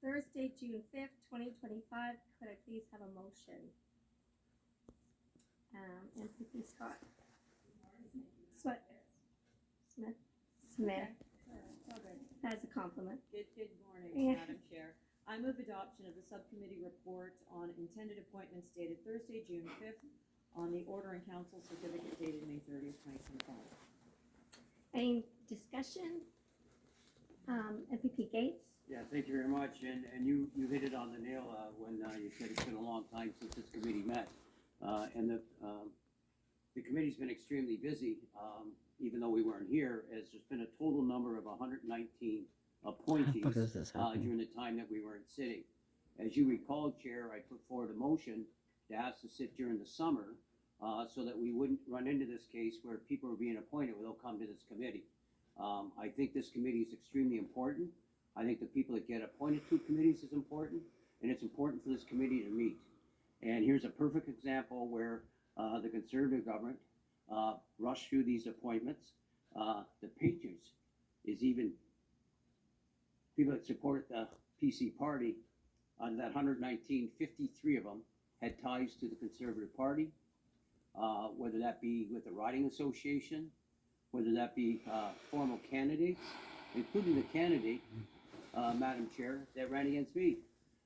Thursday, June 5th, 2025. Could I please have a motion? MPP Scott. Smith. As a compliment. Good morning, Yeah. Madam Chair. I move adoption of the subcommittee report on intended appointments dated Thursday, June 5th, on the order and council certificate dated May 30th, 2025. Any discussion? MPP Gates. Yeah, thank you very much, and you hit it on the nail when you said it's been a long time since this committee met. And the committee's been extremely busy, even though we weren't here, as there's been a total number of 119 appointees during the time that we weren't sitting. As you recall, Chair, I put forward a motion to ask to sit during the summer so that we wouldn't run into this case where people are being appointed where they'll come to this committee. I think this committee is extremely important. I think the people that get appointed to committees is important, and it's important for this committee to meet. And here's a perfect example where the Conservative government rushed through these appointments. The Patriots is even, people that support the PC party, on that 119, 53 of them had ties to the Conservative Party, whether that be with the riding association, whether that be formal candidates, including the candidate, Madam Chair, that ran against me,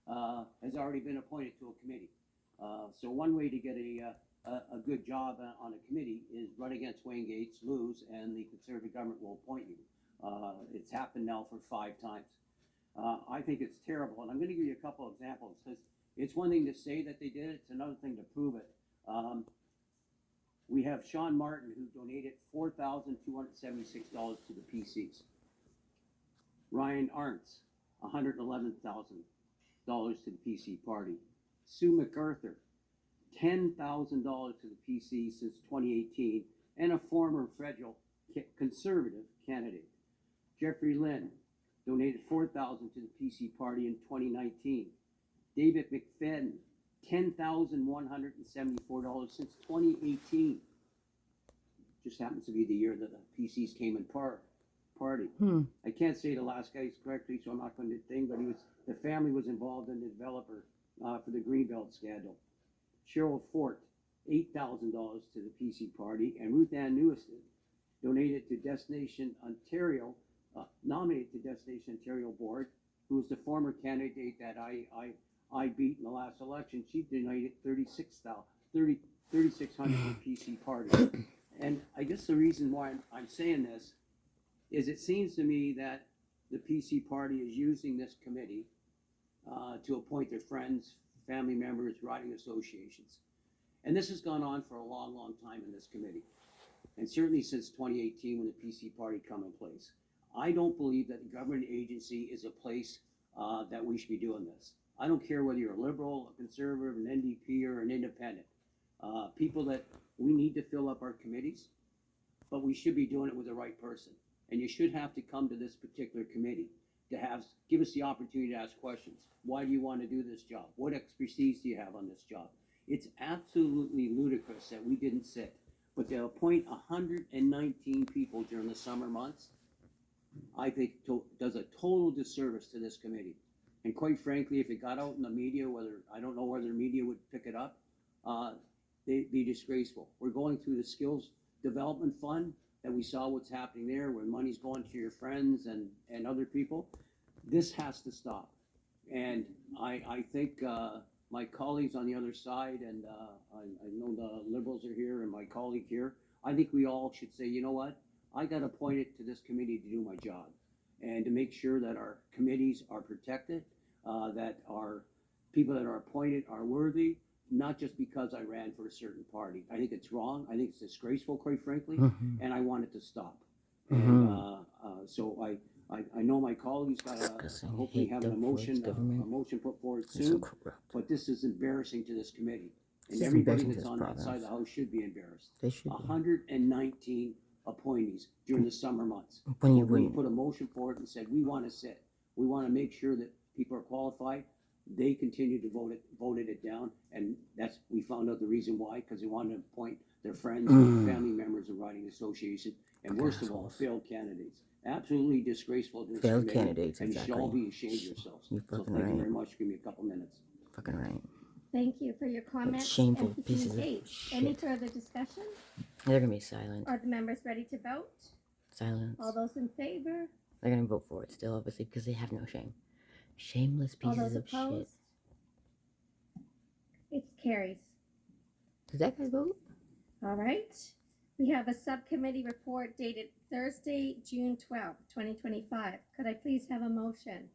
has already been appointed to a committee. So one way to get a good job on a committee is run against Wayne Gates, lose, and the Conservative government will appoint you. It's happened now for 5 times. I think it's terrible, and I'm going to give you a couple examples, because it's one thing to say that they did it, it's another thing to prove it. We have Sean Martin, who donated $4,276 to the PCs. Ryan Arntz, $111,000 to the PC party. Sue MacArthur, $10,000 to the PC since 2018, and a former federal Conservative candidate. Jeffrey Lynn donated $4,000 to the PC party in 2019. David McFadden, $10,174 since 2018. Just happens to be the year that the PCs came in party. I can't say the last guy's correctly, so I'm not going to think, but the family was involved in the developer for the Greenbelt scandal. Cheryl Fort, $8,000 to the PC party, and Ruth Ann Newiston donated to Destination Ontario, nominated to Destination Ontario board, who was the former candidate that I beat in the last election. She donated $3,600 to the PC party. And I guess the reason why I'm saying this is it seems to me that the PC party is using this committee to appoint their friends, family members, riding associations. And this has gone on for a long, long time in this committee. And certainly since 2018 when the PC party come in place. I don't believe that the government agency is a place that we should be doing this. I don't care whether you're a liberal, a conservative, an NDP, or an independent. People that we need to fill up our committees, but we should be doing it with the right person. And you should have to come to this particular committee to give us the opportunity to ask questions. Why do you want to do this job? What expertise do you have on this job? It's absolutely ludicrous that we didn't sit, but to appoint 119 people during the summer months, I think does a total disservice to this committee. And quite frankly, if it got out in the media, I don't know whether the media would pick it up, they'd be disgraceful. We're going through the skills development fund that we saw what's happening there, where money's going to your friends and other people. This has to stop. And I think my colleagues on the other side, and I know the Liberals are here and my colleague here, I think we all should say, you know what? I got appointed to this committee to do my job and to make sure that our committees are protected, that our people that are appointed are worthy, not just because I ran for a certain party. I think it's wrong. I think it's disgraceful, quite frankly, and I want it to stop. And so I know my colleagues got hopefully have a motion put forward soon, but this is embarrassing to this committee. And everybody that's on that side of the house should be embarrassed. 119 appointees during the summer months. We put a motion forward and said, we want to sit. We want to make sure that people are qualified. They continued to voted it down, and we found out the reason why, because they wanted to appoint their friends, family members of riding association, and worst of all, failed candidates. Absolutely disgraceful to this Failed committee, candidates, and you should all exactly. be ashamed of yourselves. You're So fucking thank you right. very much. Give me a couple minutes. Fucking right. Thank you for your comments. shameful MPP pieces of Gates. Any shit. further discussion? They're gonna be silent. Are the members ready to vote? Silence. All those in favor? They're gonna vote for it still, obviously, because they have no shame. Shameless All pieces those of opposed? shit. It carries. Does that guy vote? All right. We have a subcommittee report dated Thursday, June 12th, 2025. Could I please have a motion?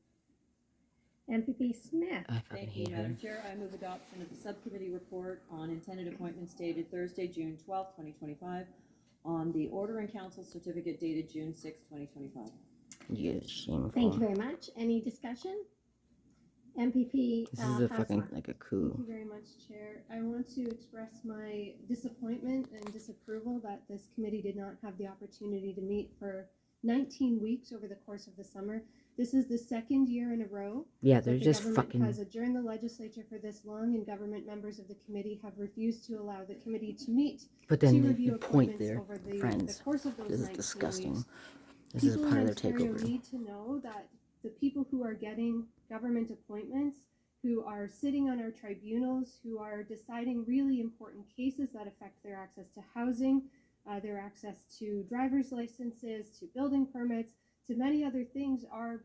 MPP Smith. I fucking Thank you, hate her. Madam Chair. I move adoption of the subcommittee report on intended appointments dated Thursday, June 12th, 2025, on the order and council certificate dated June 6th, 2025. You shameful. Thank you very much. Any discussion? MPP This is a Hassler. fucking like a coup. Thank you very much, Chair. I want to express my disappointment and disapproval that this committee did not have the opportunity to meet for 19 weeks over the course of the summer. This is the second year in a row Yeah, that they're the just government fucking. has adjourned the legislature for this long, and government members of the committee have refused to allow the committee to meet But to then review they point appointments their over the friends. course of those This is 19 disgusting. weeks. This is a People part in of their Ontario takeover. need to know that the people who are getting government appointments, who are sitting on our tribunals, who are deciding really important cases that affect their access to housing, their access to driver's licenses, to building permits, to many other things, are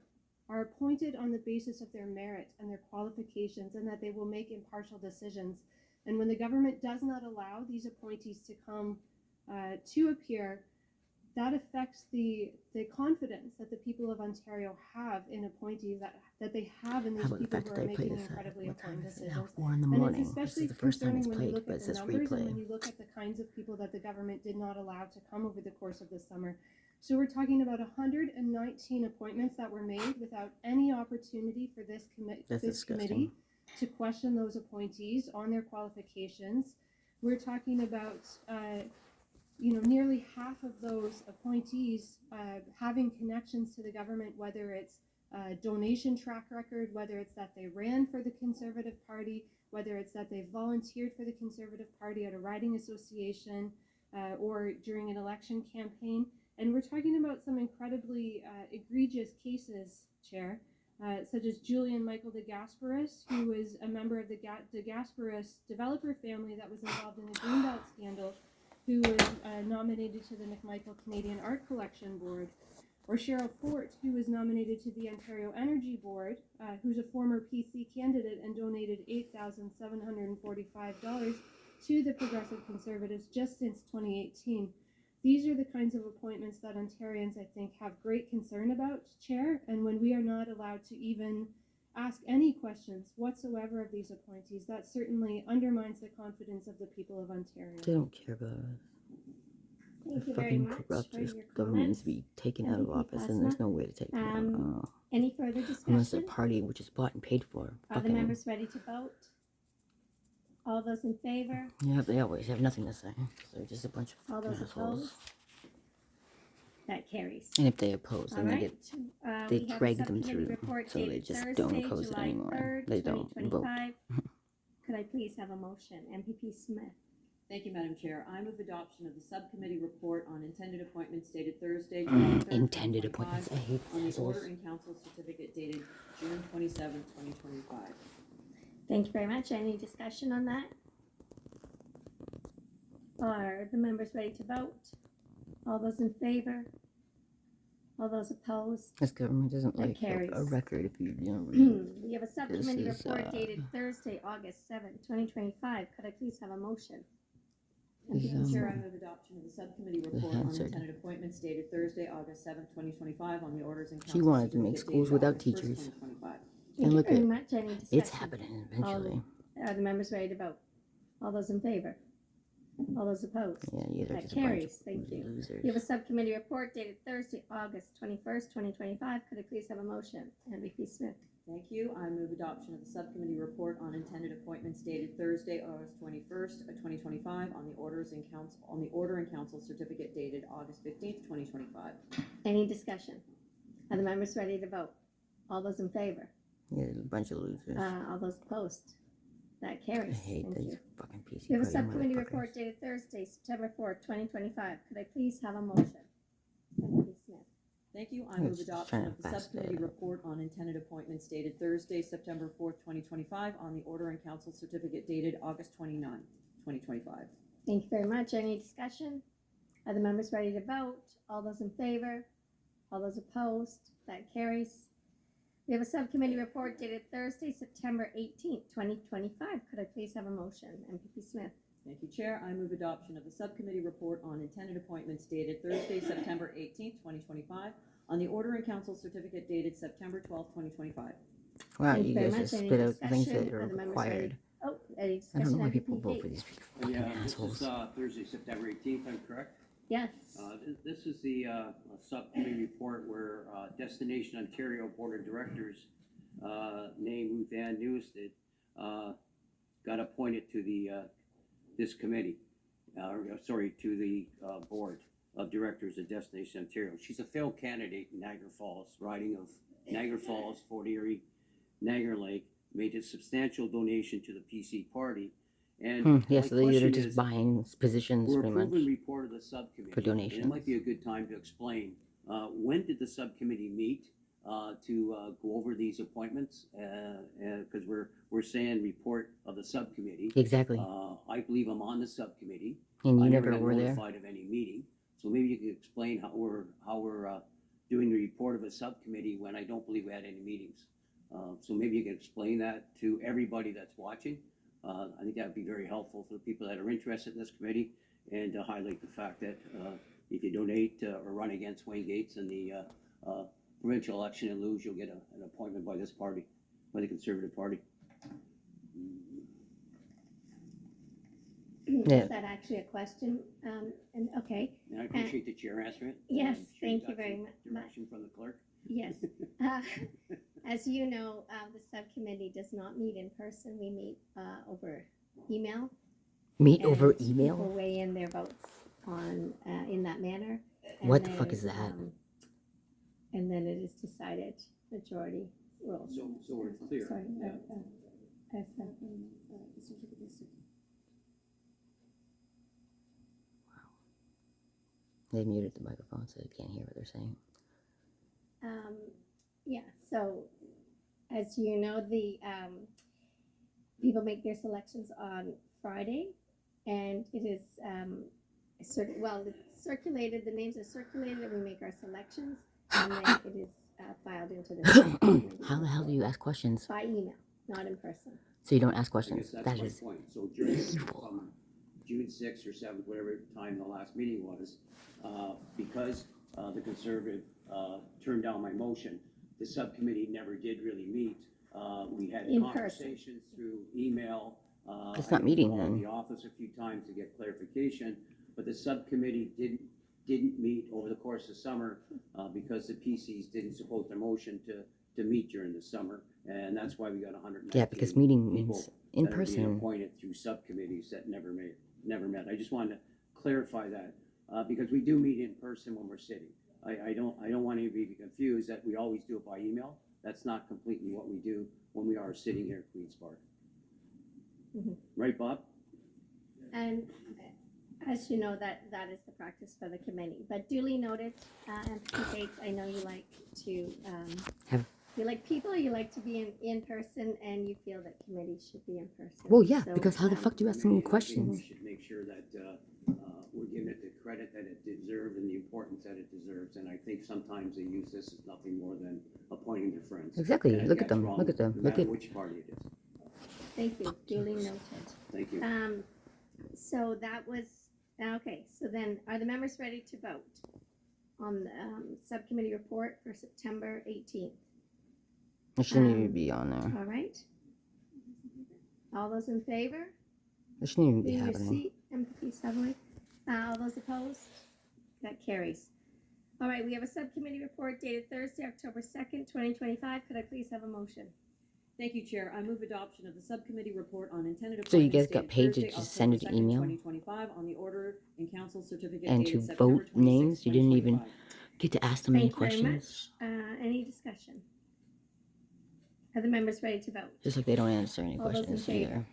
appointed on the basis of their merit and their qualifications, and that they will make impartial decisions. And when the government does not allow these appointees to come to appear, that affects the confidence that the people of Ontario have in appointees, that they have in How these about the people fact who that are they play making this incredibly what time important is it now? decisions. 4 in the And morning. it's This especially is the first time concerning it's when you played, look but at it's the this numbers and when replay. you look at the kinds of people that the government did not allow to come over the course of the summer. So we're talking about 119 appointments that were made without any opportunity for this That's committee disgusting. to question those appointees on their qualifications. We're talking about nearly half of those appointees having connections to the government, whether it's donation track record, whether it's that they ran for the Conservative Party, whether it's that they volunteered for the Conservative Party at a riding association or during an election campaign. And we're talking about some incredibly egregious cases, Chair, such as Julian Michael de Gasperis, who was a member of the de Gasperis developer family that was involved in the Greenbelt scandal, who was nominated to the McMichael Canadian Art Collection Board, or Cheryl Fort, who was nominated to the Ontario Energy Board, who's a former PC candidate and donated $8,745 to the Progressive Conservatives just since 2018. These are the kinds of appointments that Ontarians, I think, have great concern about, Chair, and when we are not allowed to even ask any questions whatsoever of these appointees, that certainly undermines the confidence of the people of Ontario. They don't care about us. Thank They're you very fucking much corrupt. for This your government needs comments. to be taken out of MVP office, and there's Plasma. no way to take them out. Oh. Any further Unless the discussion? party which is bought and paid for. Are the Fucking, members ready to vote? All those in favor? yeah, they always have nothing to say. They're just a bunch All of those assholes. opposed? That carries. And if they oppose, All then they right. get We they have a drag them subcommittee through, report so they dated just Thursday, don't oppose it July anymore. 3rd, They don't vote. 2025. Could I please have a motion? MPP Smith. Thank you, Madam Chair. I move adoption of the subcommittee report on intended appointments dated Thursday, July 3rd, Intended 2025, appointments. I hate on the assholes. order and council certificate dated June 27th, 2025. Thank you very much. Any discussion on that? Are the members ready to vote? All those in favor? All those opposed? This government doesn't That like carries. a record if you read. We have a subcommittee This is, report dated Thursday, August 7th, 2025. Could I please have a motion? This is, Madam Chair, I move adoption of the subcommittee report on answered. intended appointments dated Thursday, August 7th, 2025, on the orders and She council wanted to make certificate schools dated without August 1st, teachers. 2025. Thank you look very at- much. Any discussion? It's happening eventually. Are the members ready to vote? All those in favor? All those opposed? Yeah, you guys are That just a bunch carries. of Thank you. losers. We have a subcommittee report dated Thursday, August 21st, 2025. Could I please have a motion? MVP Smith. Thank you. I move adoption of the subcommittee report on intended appointments dated Thursday, August 21st, 2025, on the order and council certificate dated August 15th, 2025. Any discussion? Are the members ready to vote? All those in favor? Yeah, a bunch of losers. All those opposed? That I carries. hate Thank these you. fucking PC We have a party subcommittee motherfuckers. report dated Thursday, September 4th, 2025. Could I please have a motion? MVP Smith. Thank you. I I move was just adoption trying of to the fast subcommittee it. report on intended appointments dated Thursday, September 4th, 2025, on the order and council certificate dated August 29th, 2025. Thank you very much. Any discussion? Are the members ready to vote? All those in favor? All those opposed? That carries. We have a subcommittee report dated Thursday, September 18th, 2025. Could I please have a motion? MPP Smith. Thank you, Chair. I move adoption of the subcommittee report on intended appointments dated Thursday, September 18th, 2025, on the order and council certificate dated September 12th, 2025. Wow, Thank you you very guys much. just Any split out the things discussion? that are Are the members ready? required. Oh, any I discussion? don't know why on people MPP vote eight? for these fucking Yeah, this assholes. is Thursday, September 18th, I'm correct? Yes. This is the subcommittee report where Destination Ontario Board of Directors, named Ruth Ann Newstead, got appointed to this committee, to the Board of Directors of Destination Ontario. She's a failed candidate in Niagara Falls, riding of Niagara Falls, Fort Erie, Niagara Lake, made a substantial donation to the PC party. And Yeah, my so they're question just is, buying positions we're pretty much. approving report of the subcommittee. for And it might donations. be a good time to explain, when did the subcommittee meet to go over these appointments? Because we're saying report of the subcommittee. Exactly. I believe I'm on the subcommittee. And you I never got were there. notified of any meeting. So maybe you could explain how we're doing the report of a subcommittee when I don't believe we had any meetings. So maybe you can explain that to everybody that's watching. I think that would be very helpful for the people that are interested in this committee, and to highlight the fact that if you donate or run against Wayne Gates in the provincial election and lose, you'll get an appointment by this party, by the Conservative Party. Yeah. Is that actually a question? And okay, And I appreciate the chair answering it. Yes, I'm sure thank you got very some much. Direction from the clerk. yes. As you know, the subcommittee does not meet in person. We meet over email. Meet over and email? People weigh in their votes on in that manner. What the fuck is that? And then it is decided majority rules. So we're clear. Sorry. Yeah. They muted the microphone so they can't hear what they're saying. Yeah, so as you know, the people make their selections on Friday, and it is it's circulated. The names are circulated, and we make our selections, and then it is filed into the How the hell do you ask questions? by email, not in person. So you don't ask I guess questions. that's That my is point. So during evil. from June 6th or 7th, whatever time the last meeting was, because the Conservative turned down my motion, the subcommittee never did really meet. We had In person. conversations through email. It's not meeting I called then. the office a few times to get clarification, but the subcommittee didn't meet over the course of summer because the PCs didn't support their motion to meet during the summer, and that's why we got 119 Yeah, because meeting people means in that are being person. appointed through subcommittees that never met. I just wanted to clarify that, because we do meet in person when we're sitting. I don't want anybody to be confused that we always do it by email. That's not completely what we do when we are sitting here at Queen's Park. Mhm. Right, Bob? And as you know, that is the practice for the committee. But duly noted, MPP Gates, I know you like to Have- you like people, you like to be in person, and you feel that committees should be in person. Well, yeah, So, because how the fuck do you ask so many I think questions? we should make sure that we're giving it the credit that it deserves and the importance that it deserves. And I think sometimes they use this as nothing more than appointing their friends. Exactly. And I think Look at that's them. wrong, Look at them. No Look matter at. which party it is. Thank you, duly noted. Thank you. So that was, okay, so then are the members ready to vote on the subcommittee report for September 18th? It shouldn't even be on there. All right. All those in favor? It shouldn't even be Leave your happening. seat, MPP Savoy. All those opposed? That carries. All right, we have a subcommittee report dated Thursday, October 2nd, 2025. Could I please have a motion? Thank you, Chair. I move adoption of the subcommittee report on intended So you appointments guys got dated paid to Thursday, just send October it email? 2025, on the order and council certificate And dated to September vote 26, names? You didn't even 2025. get to ask them any Thank you very questions. much. Any discussion? Are the members ready to vote? Just like they don't answer any All those in questions favor? either.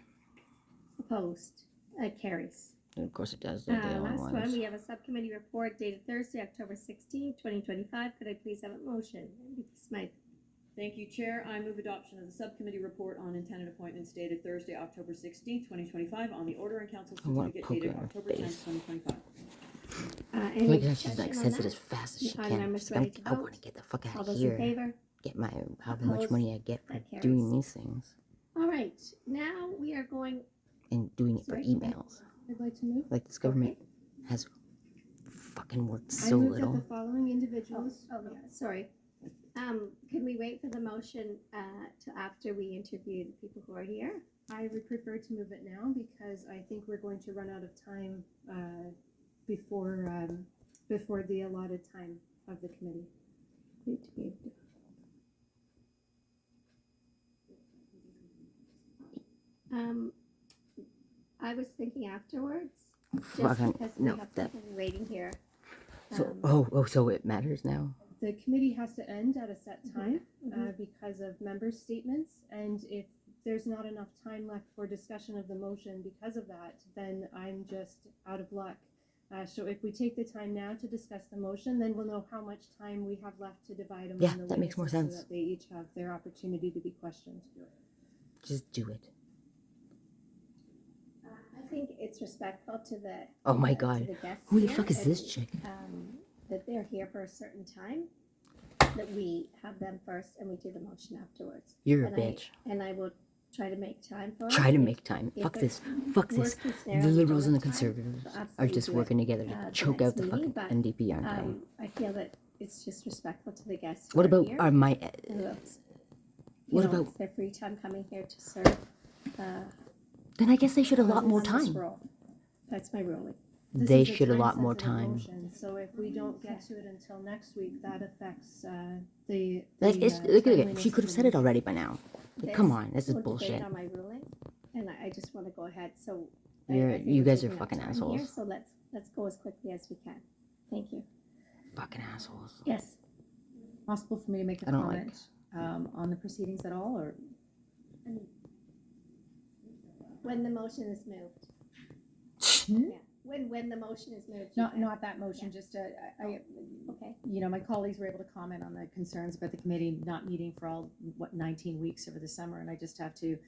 Opposed? Carries. And of course it does. They're the only Last one, ones. we have a subcommittee report dated Thursday, October 16th, 2025. Could I please have a motion? Ms. Smythe. Thank you, Chair. I move adoption of the subcommittee report on intended appointments dated Thursday, October 16th, 2025, on the order and council I wanna certificate poke dated her in the October 10th, face. 2025. Any Like how she's discussion like on says it that? as fast as she Other can. members She's ready like, to I vote? want to get the fuck All out of those in here. favor? Get my however much Opposed? money I get for That carries. doing these things All right, now we are going, and doing it for Sorry. emails. I'd like to move. Like this government has fucking worked I so move little. that the following individuals. yeah, sorry. Can we wait for the motion to after we interview the people who are here? I would prefer to move it now because I think we're going to run out of time before the allotted time of the committee. I was thinking afterwards, just Fucking because we no. have That people waiting here. so Um, so it matters now. The committee has to end at a set time mhm. because of member statements, and if there's not enough time left for discussion of the motion because of that, then I'm just out of luck. So if we take the time now to discuss the motion, then we'll know how much time we have left to divide among Yeah, the that makes more witnesses sense. so that they each have their opportunity to be questioned. Just do it. I think it's respectful to the Oh my to God. the guests Who the here fuck is and, this chick? That they're here for a certain time, that we have them first and we do the motion afterwards. You're a and bitch. And I will try to make time for it. Try to If- make time. if Fuck it- this. Fuck this. worst case scenario, The we don't liberals and the have time, conservatives we'll are absolutely just do it, working together to the choke next out the meeting, fucking but, NDP, aren't they? I feel that it's just respectful to the guests. What who are about here, our my? who else, What you know, about? their free time coming here to serve? Then I guess they should allot more on this time. role. That's my ruling. This They is a should allot more time-sensitive time. motion, so if we don't get to it until next week, that affects the. Like the, it's look at it. timeliness She of could have the said it meeting. already by now. Like, come on, this is We'll debate bullshit. on my ruling, and I just want to go ahead. So You we're guys are taking up fucking time here, assholes. so let's go as quickly as we can. Thank you. Fucking assholes. Yes. Possible for me to make a I don't like- comment on the proceedings at all, or When the motion is moved. Hmm? Yeah. When the motion is moved. not you can. that motion? Just Okay. my colleagues were able to comment on the concerns about the committee not meeting for all 19 weeks over the summer, and I just have to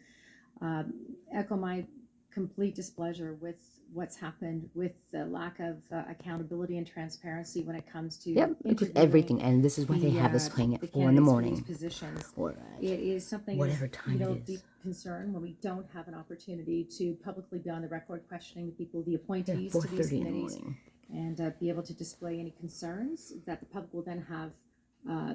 echo my complete displeasure with what's happened with the lack of accountability and transparency when it comes to Yep, it's interviewing everything, and this is why they have us playing the at 4 in the candidates for morning. these positions. Or It is something whatever of, time it is. deep concern when we don't have an opportunity to publicly be on the record questioning the people, the appointees to these 4:30 in the committees, morning. and be able to display any concerns that the public will then have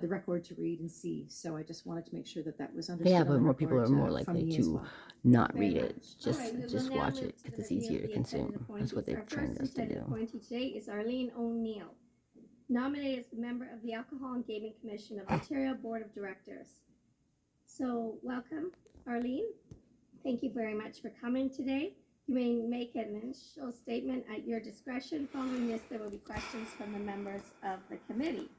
the record to read and see. So I just wanted to make sure that that was understood. Yeah, on but the more people record, are more from likely me as to well. not Very read it. much. Just All right, we will just now watch move it to because the it's review easier of to the consume. intended That's what they've appointees. Our trained first us to intended do. appointee today is Arlene O'Neill, nominated as the member of the Alcohol and Gaming Commission of Ontario Board of Directors. So welcome, Arlene. Thank you very much for coming today. You may make an initial statement at your discretion. Following this, there will be questions from the members of the committee.